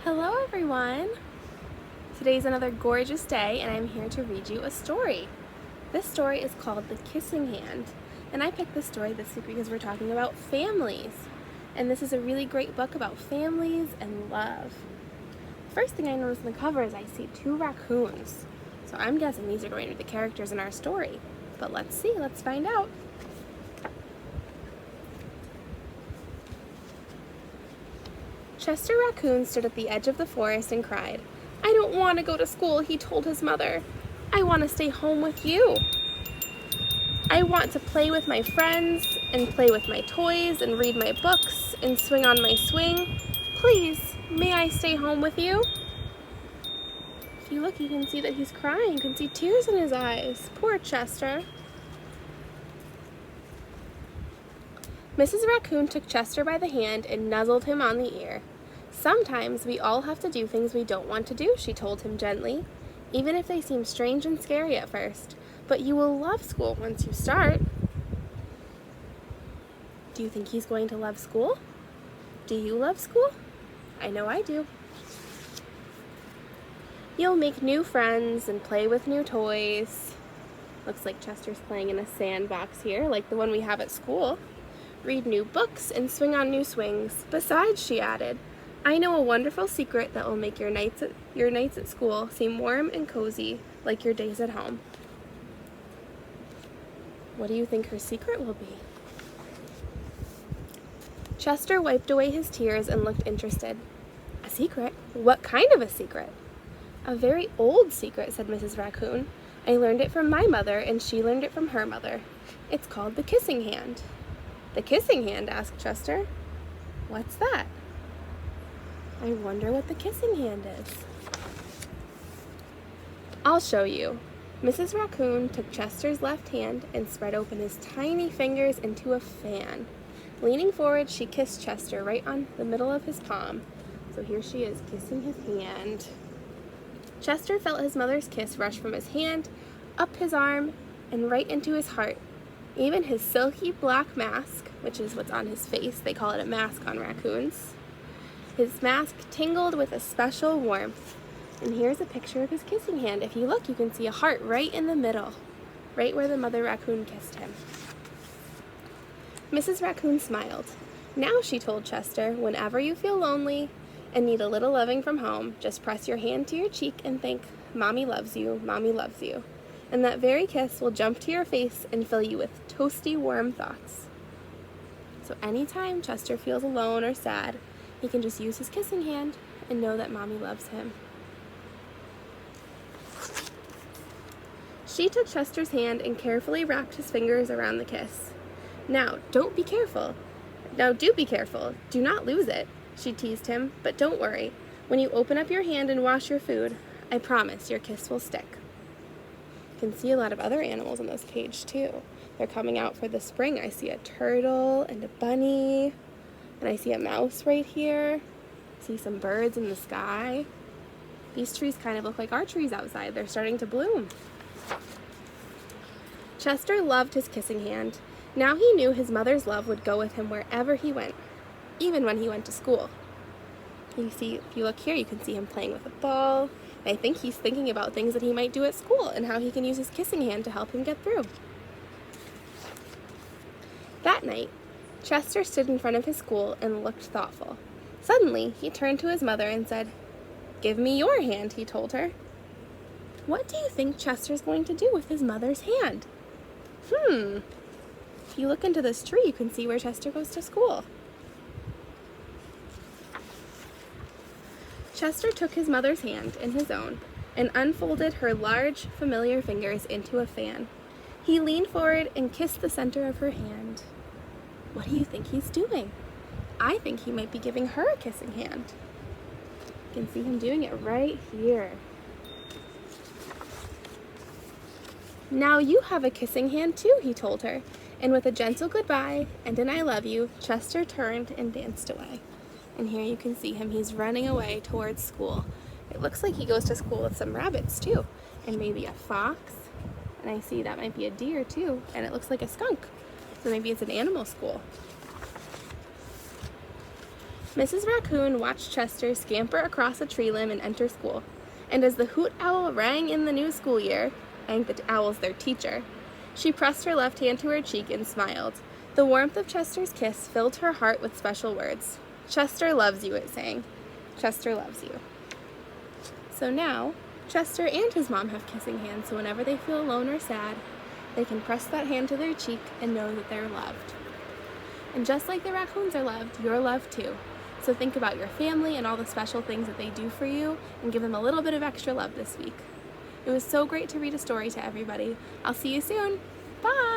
Hello everyone! Today's another gorgeous day and I'm here to read you a story. This story is called The Kissing Hand, and I picked this story this week because we're talking about families. And this is a really great book about families and love. First thing I noticed in the cover is I see two raccoons. So I'm guessing these are going to be the characters in our story. But let's see, let's find out. Chester Raccoon stood at the edge of the forest and cried, "I don't want to go to school," he told his mother. "I want to stay home with you. I want to play with my friends and play with my toys and read my books and swing on my swing. Please, may I stay home with you?" If you look, you can see that he's crying. You can see tears in his eyes. Poor Chester. Mrs. Raccoon took Chester by the hand and nuzzled him on the ear. "Sometimes we all have to do things we don't want to do," she told him gently, "even if they seem strange and scary at first. But you will love school once you start." Do you think he's going to love school? Do you love school? I know I do. You'll make new friends and play with new toys. Looks like Chester's playing in a sandbox here, like the one we have at school. Read new books and swing on new swings. Besides, she added, I know a wonderful secret that will make your nights at school seem warm and cozy like your days at home. What do you think her secret will be? Chester wiped away his tears and looked interested. A secret? What kind of a secret? A very old secret, said Mrs. Raccoon. I learned it from my mother, and she learned it from her mother. It's called the kissing hand. The kissing hand? Asked Chester. What's that? I wonder what the kissing hand is. I'll show you. Mrs. Raccoon took Chester's left hand and spread open his tiny fingers into a fan. Leaning forward, she kissed Chester right on the middle of his palm. So here she is, kissing his hand. Chester felt his mother's kiss rush from his hand, up his arm, and right into his heart. Even his silky black mask, which is what's on his face, they call it a mask on raccoons, his mask tingled with a special warmth. And here's a picture of his kissing hand. If you look, you can see a heart right in the middle, right where the mother raccoon kissed him. Mrs. Raccoon smiled. Now, she told Chester, whenever you feel lonely and need a little loving from home, just press your hand to your cheek and think, Mommy loves you, Mommy loves you. And that very kiss will jump to your face and fill you with toasty, warm thoughts. So anytime Chester feels alone or sad, he can just use his kissing hand and know that Mommy loves him. She took Chester's hand and carefully wrapped his fingers around the kiss. Now, do be careful. Do not lose it, she teased him, but don't worry. When you open up your hand and wash your food, I promise your kiss will stick. You can see a lot of other animals on this page too. They're coming out for the spring. I see a turtle and a bunny, and I see a mouse right here. I see some birds in the sky. These trees kind of look like our trees outside. They're starting to bloom. Chester loved his kissing hand. Now he knew his mother's love would go with him wherever he went, even when he went to school. You see, if you look here, you can see him playing with a ball. I think he's thinking about things that he might do at school and how he can use his kissing hand to help him get through. That night, Chester stood in front of his school and looked thoughtful. Suddenly, he turned to his mother and said, Give me your hand, he told her. What do you think Chester's going to do with his mother's hand? If you look into this tree, you can see where Chester goes to school. Chester took his mother's hand in his own and unfolded her large, familiar fingers into a fan. He leaned forward and kissed the center of her hand. What do you think he's doing? I think he might be giving her a kissing hand. You can see him doing it right here. Now you have a kissing hand too, he told her. And with a gentle goodbye and an I love you, Chester turned and danced away. And here you can see him, he's running away towards school. It looks like he goes to school with some rabbits too, and maybe a fox. And I see that might be a deer too, and it looks like a skunk. So maybe it's an animal school. Mrs. Raccoon watched Chester scamper across a tree limb and enter school, and as the hoot owl rang in the new school year, and the owl's their teacher, she pressed her left hand to her cheek and smiled. The warmth of Chester's kiss filled her heart with special words. "Chester loves you," it sang. "Chester loves you." So now, Chester and his mom have kissing hands, so whenever they feel alone or sad, they can press that hand to their cheek and know that they're loved. And just like the raccoons are loved, you're loved too. So think about your family and all the special things that they do for you and give them a little bit of extra love this week. It was so great to read a story to everybody. I'll see you soon. Bye!